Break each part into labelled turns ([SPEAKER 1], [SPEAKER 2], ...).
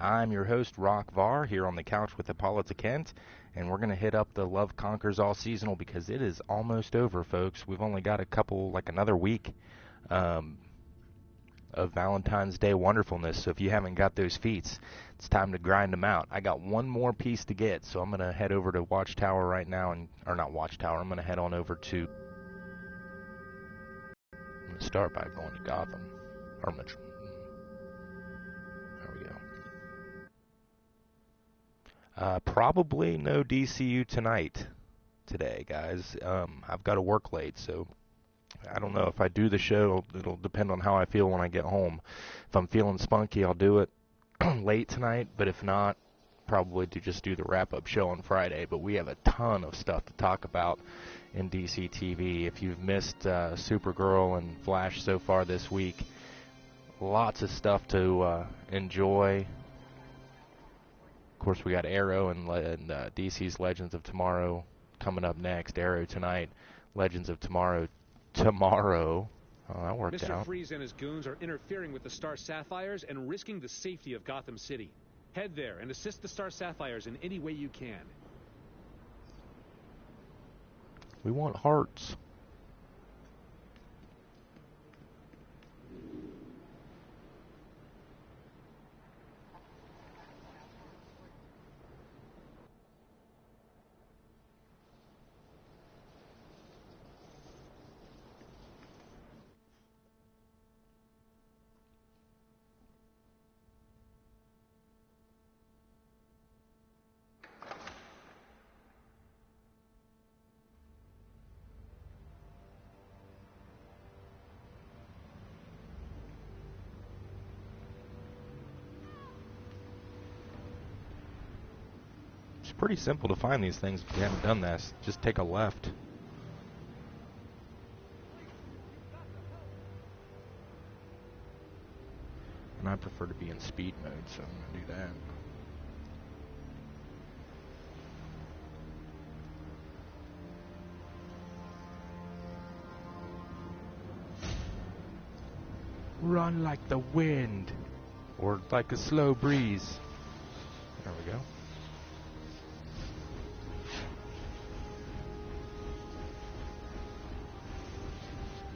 [SPEAKER 1] I'm your host, Rock Var, here on the couch with Hippolyta Kent, and we're going to hit up the Love Conquers All seasonal because it is almost over, folks. We've only got another week of Valentine's Day wonderfulness, so if you haven't got those feats, it's time to grind them out. I got one more piece to get, so I'm going to head over to Watchtower right now, or not Watchtower, I'm going to head on over to, I'm going to start by going to Gotham, or Metro. There we go. Probably no DCU today, guys. I've got to work late, so I don't know if I do the show. It'll depend on how I feel when I get home. If I'm feeling spunky, I'll do it late tonight, but if not, probably just do the wrap-up show on Friday. But we have a ton of stuff to talk about in DC TV. If you've missed Supergirl and Flash so far this week, lots of stuff to enjoy. Of course, we got Arrow and DC's Legends of Tomorrow coming up next. Arrow tonight, Legends of tomorrow. Oh, that worked out.
[SPEAKER 2] Mr. Freeze and his goons are interfering with the Star Sapphires and risking the safety of Gotham City. Head there and assist the Star Sapphires in any way you can.
[SPEAKER 1] We want hearts. It's pretty simple to find these things if you haven't done this. Just take a left. And I prefer to be in speed mode, so I'm going to do that. Run like the wind, or like a slow breeze. There we go.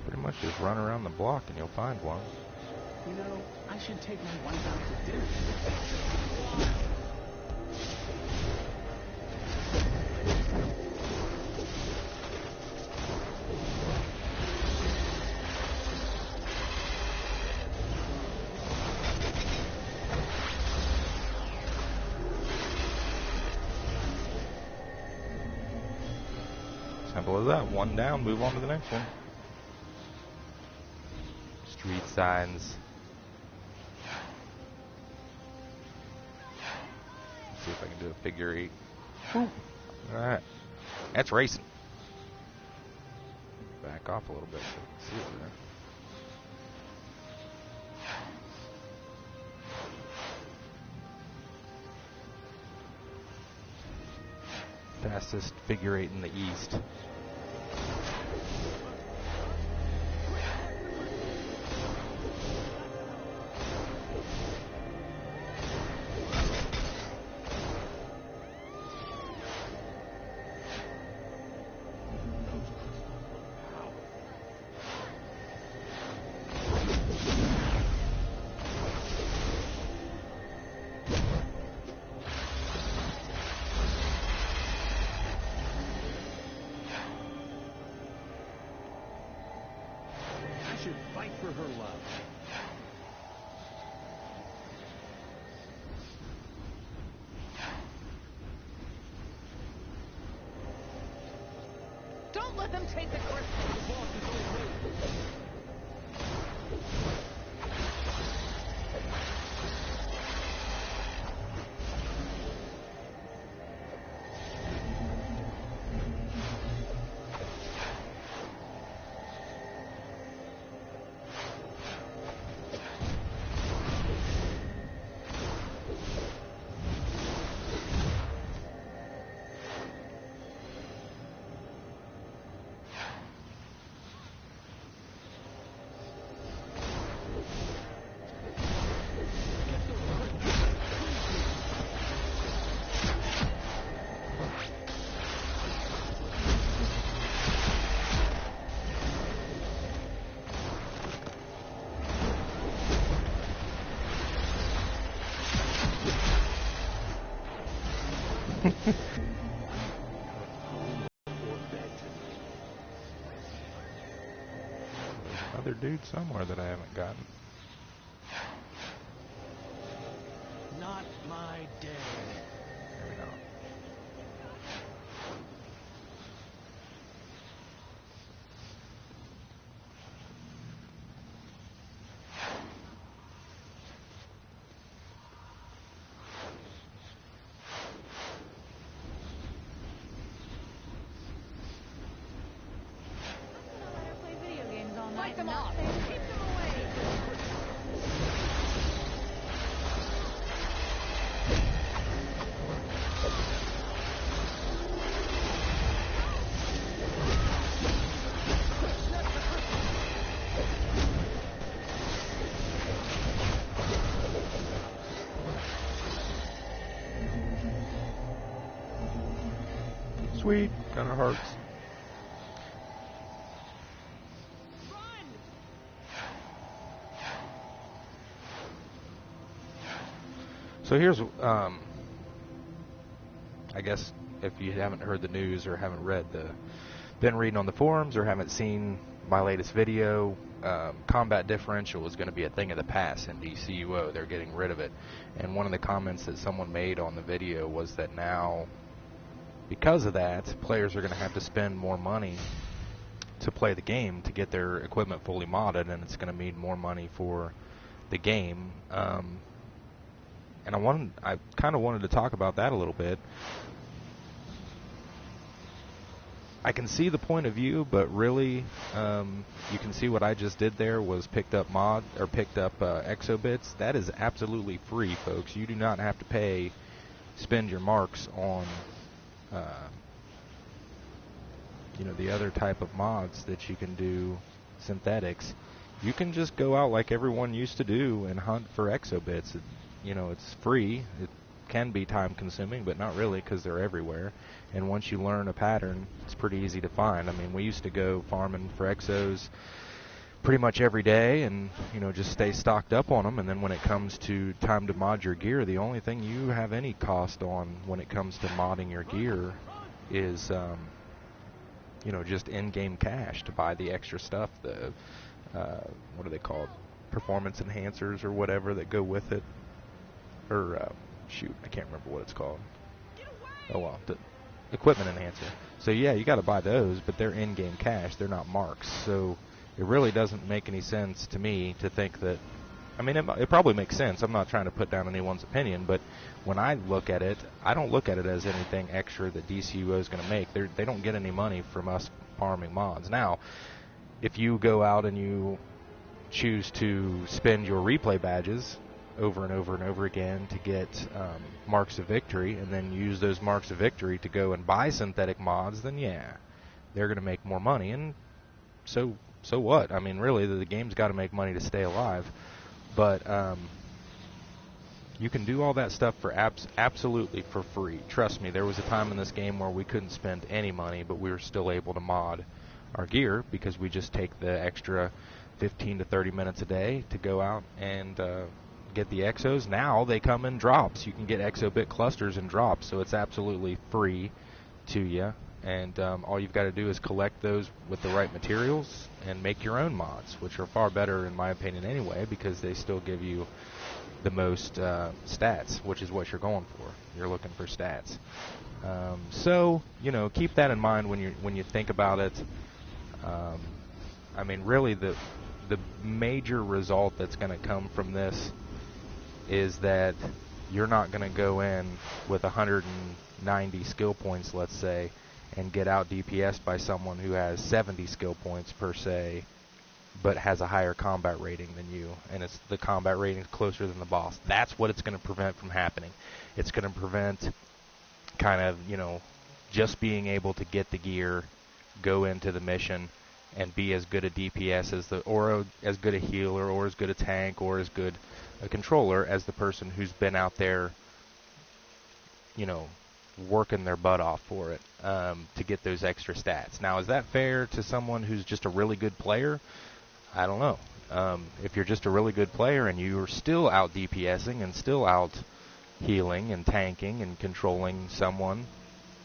[SPEAKER 1] Pretty much just run around the block and you'll find one.
[SPEAKER 3] You know, I should take my wife out to dinner.
[SPEAKER 1] Simple as that. One down, move on to the next one. Street signs. Let's see if I can do a figure eight. Alright. That's racing. Back off a little bit so you can see it there. Fastest figure eight in the East.
[SPEAKER 2] Fight for her love.
[SPEAKER 4] Don't let them take the course.
[SPEAKER 1] Another dude somewhere that I haven't gotten.
[SPEAKER 3] Not my day.
[SPEAKER 1] There we go.
[SPEAKER 4] Play video games all night.
[SPEAKER 5] Fight them
[SPEAKER 4] and
[SPEAKER 5] off.
[SPEAKER 4] not say-
[SPEAKER 5] Keep them away.
[SPEAKER 1] Sweet, kind of hurts. So here's, I guess if you haven't heard the news or haven't been reading on the forums or haven't seen my latest video, combat differential is going to be a thing of the past in DCUO. They're getting rid of it. And one of the comments that someone made on the video was that now, because of that, players are going to have to spend more money to play the game to get their equipment fully modded, and it's going to mean more money for the game. And I kind of wanted to talk about that a little bit. I can see the point of view, but really, you can see what I just did there was picked up exobits. That is absolutely free, folks. You do not have to spend your marks on, the other type of mods that you can do, synthetics. You can just go out like everyone used to do and hunt for exobits. It's free. It can be time consuming, but not really because they're everywhere. And once you learn a pattern, it's pretty easy to find. I mean, we used to go farming for exos pretty much every day and, just stay stocked up on them. And then when it comes to time to mod your gear, the only thing you have any cost on when it comes to modding your gear is, just in-game cash to buy the extra stuff, the, what are they called? Performance enhancers or whatever that go with it. Or, shoot, I can't remember what it's called. Oh well, the equipment enhancer. So yeah, you got to buy those, but they're in-game cash. They're not marks. So it really doesn't make any sense to me to think that. I mean, it probably makes sense. I'm not trying to put down anyone's opinion, but when I look at it, I don't look at it as anything extra that DCUO is going to make. They don't get any money from us farming mods. Now, if you go out and you choose to spend your replay badges over and over and over again to get marks of victory, and then use those marks of victory to go and buy synthetic mods, then yeah, they're going to make more money. And so what? I mean, really, the game's got to make money to stay alive. But you can do all that stuff for absolutely for free. Trust me, there was a time in this game where we couldn't spend any money, but we were still able to mod our gear because we just take the extra 15 to 30 minutes a day to go out and get the exos. Now they come in drops. You can get exobit clusters in drops, so it's absolutely free to you. And all you've got to do is collect those with the right materials and make your own mods, which are far better in my opinion anyway, because they still give you the most stats, which is what you're going for. You're looking for stats. So keep that in mind when you think about it. I mean, really, the major result that's going to come from this is that you're not going to go in with 190 skill points, let's say, and get out DPS'd by someone who has 70 skill points per se, but has a higher combat rating than you, and it's the combat rating is closer than the boss. That's what it's going to prevent from happening. It's going to prevent kind of, just being able to get the gear, go into the mission, and be as good a DPS or as good a healer, or as good a tank, or as good a controller as the person who's been out there, working their butt off for it to get those extra stats. Now, is that fair to someone who's just a really good player? I don't know. If you're just a really good player and you're still out DPSing and still out, healing and tanking and controlling someone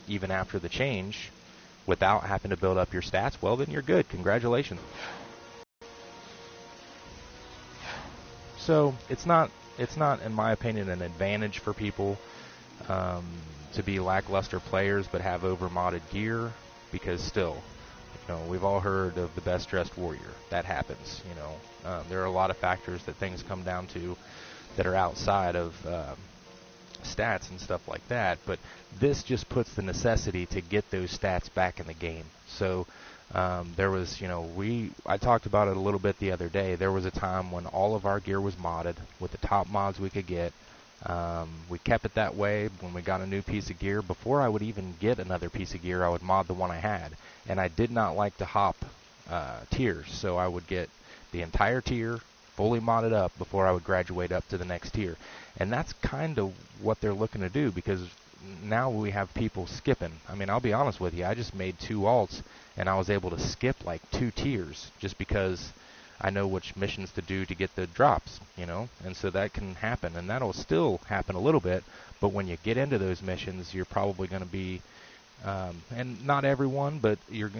[SPEAKER 1] even after the change without having to build up your stats, well, then you're good. Congratulations. So it's not, in my opinion, an advantage for people to be lackluster players but have over-modded gear, because still, we've all heard of the best-dressed warrior. That happens, there are a lot of factors that things come down to that are outside of stats and stuff like that, but this just puts the necessity to get those stats back in the game. So there was, I talked about it a little bit the other day. There was a time when all of our gear was modded with the top mods we could get. We kept it that way. When we got a new piece of gear, before I would even get another piece of gear, I would mod the one I had. And I did not like to hop tiers, so I would get the entire tier fully modded up before I would graduate up to the next tier. And that's kind of what they're looking to do, because now we have people skipping. I mean, I'll be honest with you, I just made 2 alts, and I was able to skip like 2 tiers just because I know which missions to do to get the drops, and so that can happen, and that'll still happen a little bit, but when you get into those missions, you're probably going to be, and not everyone, but you're,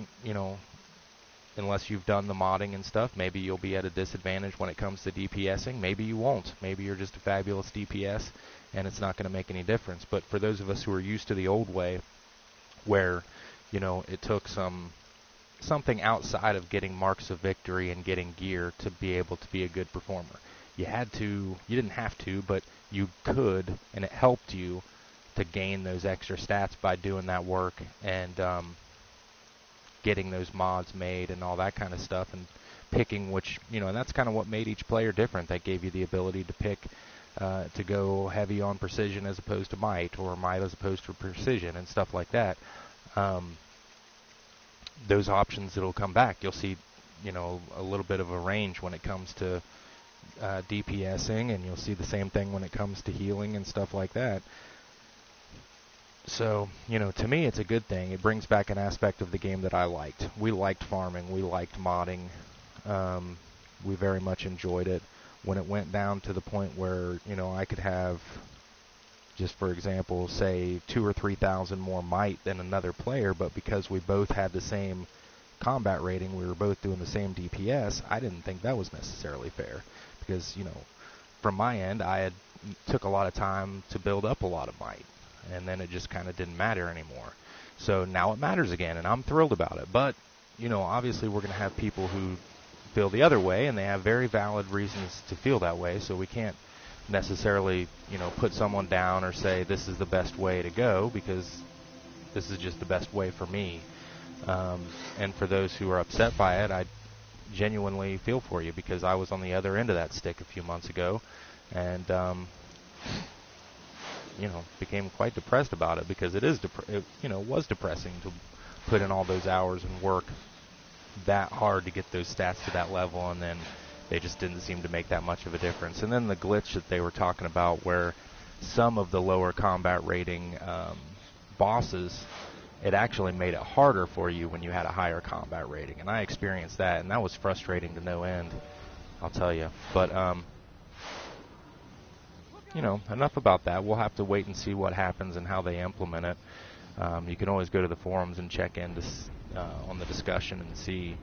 [SPEAKER 1] unless you've done the modding and stuff, maybe you'll be at a disadvantage when it comes to DPSing. Maybe you won't. Maybe you're just a fabulous DPS, and it's not going to make any difference. But for those of us who are used to the old way, where, it took something outside of getting marks of victory and getting gear to be able to be a good performer. You didn't have to, but you could, and it helped you to gain those extra stats by doing that work and getting those mods made and all that kind of stuff, and picking which, and that's kind of what made each player different. That gave you the ability to pick to go heavy on precision as opposed to might, or might as opposed to precision, and stuff like that. Those options that'll come back, you'll see, a little bit of a range when it comes to DPSing, and you'll see the same thing when it comes to healing and stuff like that. So, to me, it's a good thing. It brings back an aspect of the game that I liked. We liked farming. We liked modding. We very much enjoyed it. When it went down to the point where, I could have, just for example, say 2,000 or 3,000 more might than another player, but because we both had the same combat rating, we were both doing the same DPS, I didn't think that was necessarily fair. Because, from my end, I had took a lot of time to build up a lot of might, and then it just kind of didn't matter anymore. So now it matters again, and I'm thrilled about it. But, obviously we're going to have people who feel the other way, and they have very valid reasons to feel that way, so we can't necessarily, put someone down or say this is the best way to go, because this is just the best way for me. And for those who are upset by it, I genuinely feel for you, because I was on the other end of that stick a few months ago, and became quite depressed about it, because it was depressing to put in all those hours and work that hard to get those stats to that level, and then they just didn't seem to make that much of a difference. And then the glitch that they were talking about, where some of the lower combat rating bosses, it actually made it harder for you when you had a higher combat rating, and I experienced that, and that was frustrating to no end, I'll tell you. But enough about that. We'll have to wait and see what happens and how they implement it. You can always go to the forums and check in on the discussion and see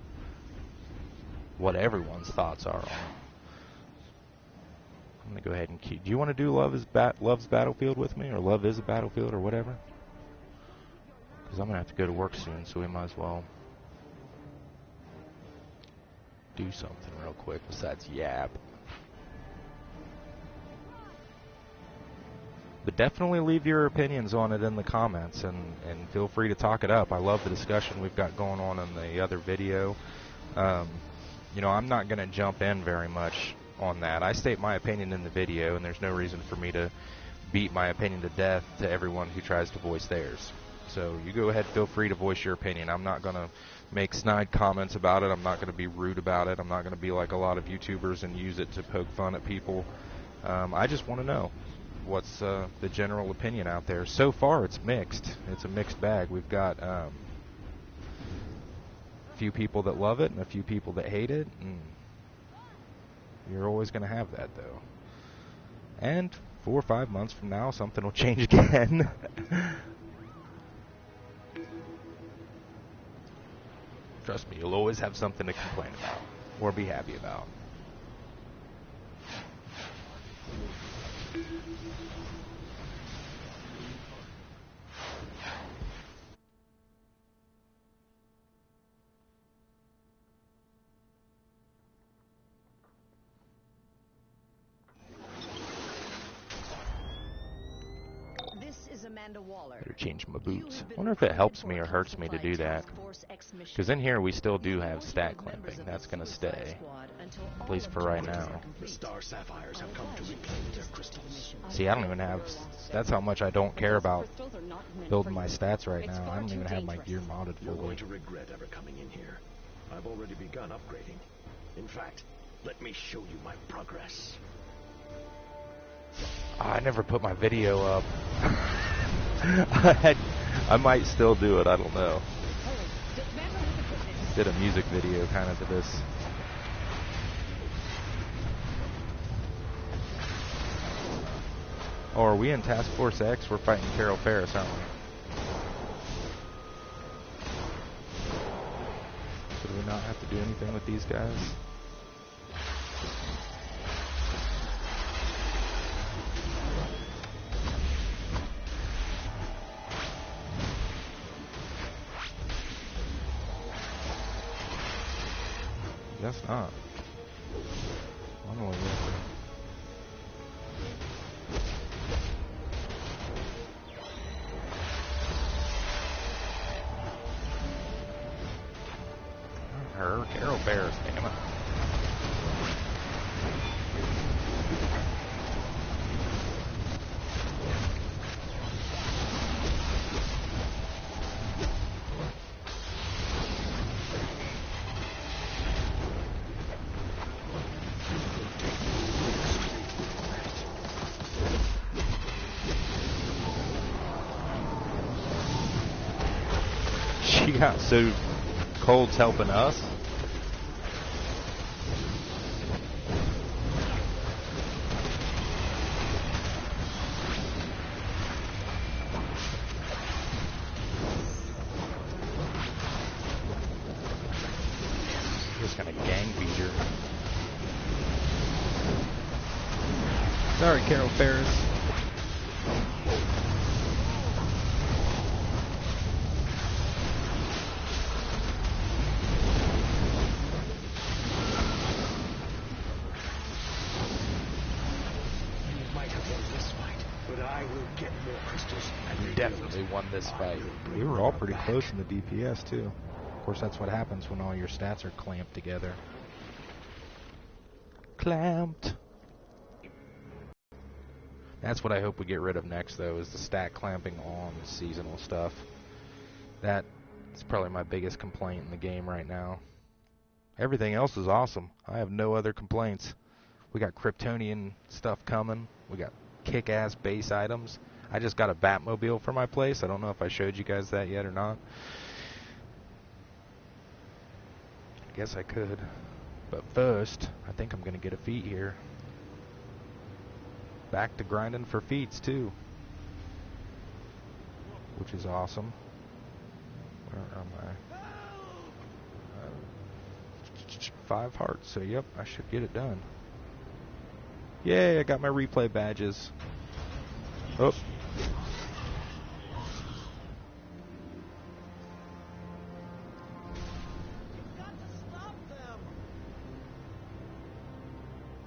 [SPEAKER 1] what everyone's thoughts are on it. I'm going to go ahead and keep... Do you want to do Love's Battlefield with me, or Love is a Battlefield, or whatever? Because I'm going to have to go to work soon, so we might as well do something real quick besides yap. But definitely leave your opinions on it in the comments, and feel free to talk it up. I love the discussion we've got going on in the other video. I'm not going to jump in very much on that. I state my opinion in the video, and there's no reason for me to beat my opinion to death to everyone who tries to voice theirs. So you go ahead, feel free to voice your opinion. I'm not going to make snide comments about it. I'm not going to be rude about it. I'm not going to be like a lot of YouTubers and use it to poke fun at people. I just want to know what's the general opinion out there. So far, it's mixed. It's a mixed bag. We've got a few people that love it and a few people that hate it. And you're always going to have that, though. And 4 or 5 months from now, something will change again. Trust me, you'll always have something to complain about or be happy about. Better change my boots. I wonder if it helps me or hurts me to do that. Because in here we still do have stat clamping. That's going to stay. At least for right now.
[SPEAKER 3] The Star Sapphires have come to reclaim their crystals.
[SPEAKER 1] See, I don't even have... That's how much I don't care about building my stats right now. I don't even have my gear modded
[SPEAKER 3] You're
[SPEAKER 1] fully.
[SPEAKER 3] going to regret ever coming in here. I've already begun upgrading. In fact, let me show you my progress.
[SPEAKER 1] Oh, I never put my video up. I might still do it, I don't know. Did a music video kind of to this. Oh, are we in Task Force X? We're fighting Carol Ferris, aren't we? So do we not have to do anything with these guys? Guess not. One way. Her, Carol Ferris, damn it. She got so Cold's helping us. Just gonna gang beat her. Sorry, Carol Ferris. Definitely won this fight. We were all pretty close in the DPS too. Of course, that's what happens when all your stats are clamped together. Clamped. That's what I hope we get rid of next, though, is the stat clamping on seasonal stuff. That is probably my biggest complaint in the game right now. Everything else is awesome. I have no other complaints. We got Kryptonian stuff coming. We got kick-ass base items. I just got a Batmobile for my place. I don't know if I showed you guys that yet or not. I guess I could. But first, I think I'm going to get a feat here. Back to grinding for feats, too. Which is awesome. Where am I? 5 hearts, so yep, I should get it done. Yay, I got my replay badges. Oh.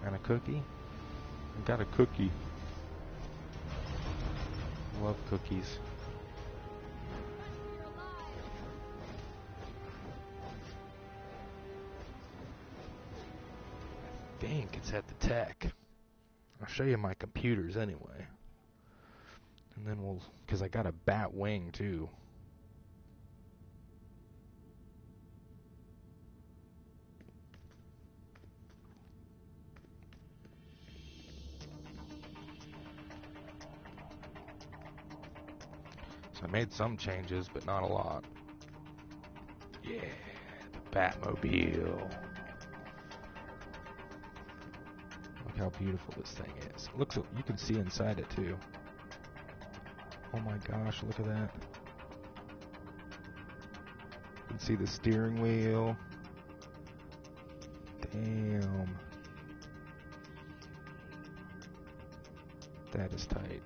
[SPEAKER 1] And a cookie? I got a cookie. Love cookies. I think it's at the tech. I'll show you my computers anyway. And then we'll, because I got a bat wing too. So I made some changes, but not a lot. Yeah, the Batmobile. Look how beautiful this thing is. Looks, you can see inside it too. Oh my gosh, look at that. You can see the steering wheel. Damn. That is tight.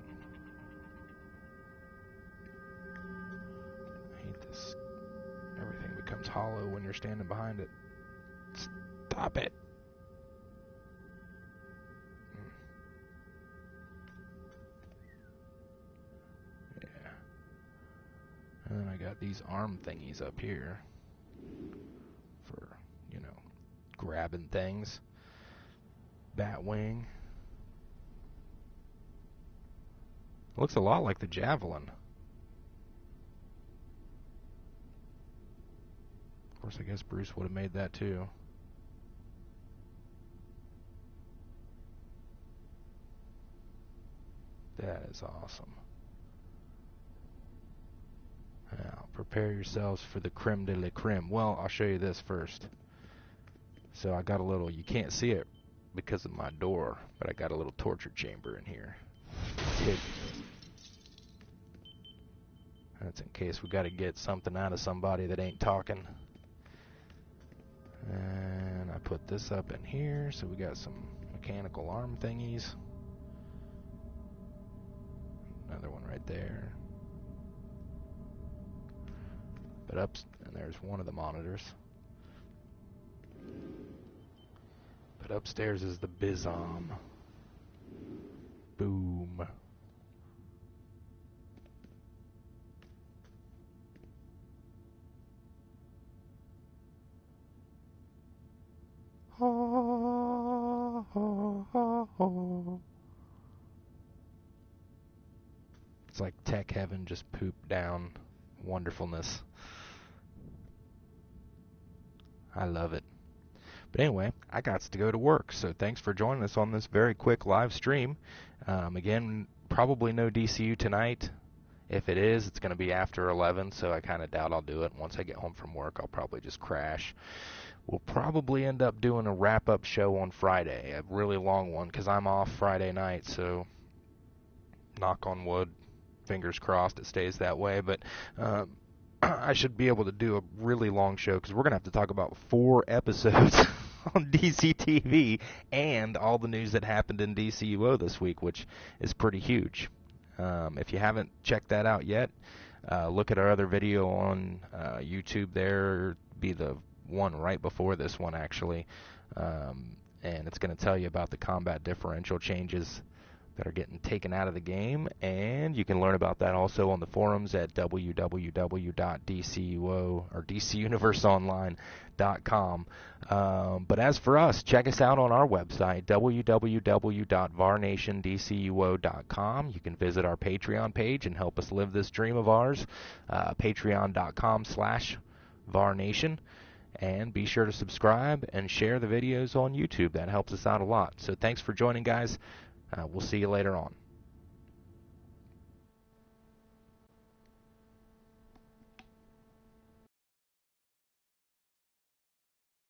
[SPEAKER 1] I hate this. Everything becomes hollow when you're standing behind it. Stop it. Yeah. And then I got these arm thingies up here for, you know, grabbing things. Batwing. Looks a lot like the Javelin. Of course, I guess Bruce would have made that too. That is awesome. Now, prepare yourselves for the creme de la creme. Well, I'll show you this first. So I got a little, you can't see it because of my door, but I got a little torture chamber in here. That's in case we got to get something out of somebody that ain't talking. And I put this up in here, so we got some mechanical arm thingies. Another one right there. But and there's one of the monitors. But upstairs is the Bizom. Boom. It's like tech heaven just pooped down wonderfulness. I love it. But anyway, I got to go to work, so thanks for joining us on this very quick live stream. Again, probably no DCU tonight. If it is, it's going to be after 11, so I kind of doubt I'll do it. Once I get home from work, I'll probably just crash. We'll probably end up doing a wrap-up show on Friday, a really long one, because I'm off Friday night, so knock on wood, fingers crossed it stays that way. But I should be able to do a really long show, because we're going to have to talk about 4 episodes on DCTV and all the news that happened in DCUO this week, which is pretty huge. If you haven't checked that out yet, look at our other video on YouTube there. Be the one right before this one, actually. And it's going to tell you about the combat differential changes that are getting taken out of the game. And you can learn about that also on the forums at www.dcuo or dcuniverseonline.com. But as for us, check us out on our website, www.varnationdcuo.com. You can visit our Patreon page and help us live this dream of ours, patreon.com/varnation. And be sure to subscribe and share the videos on YouTube. That helps us out a lot. So thanks for joining, guys. We'll see you later on.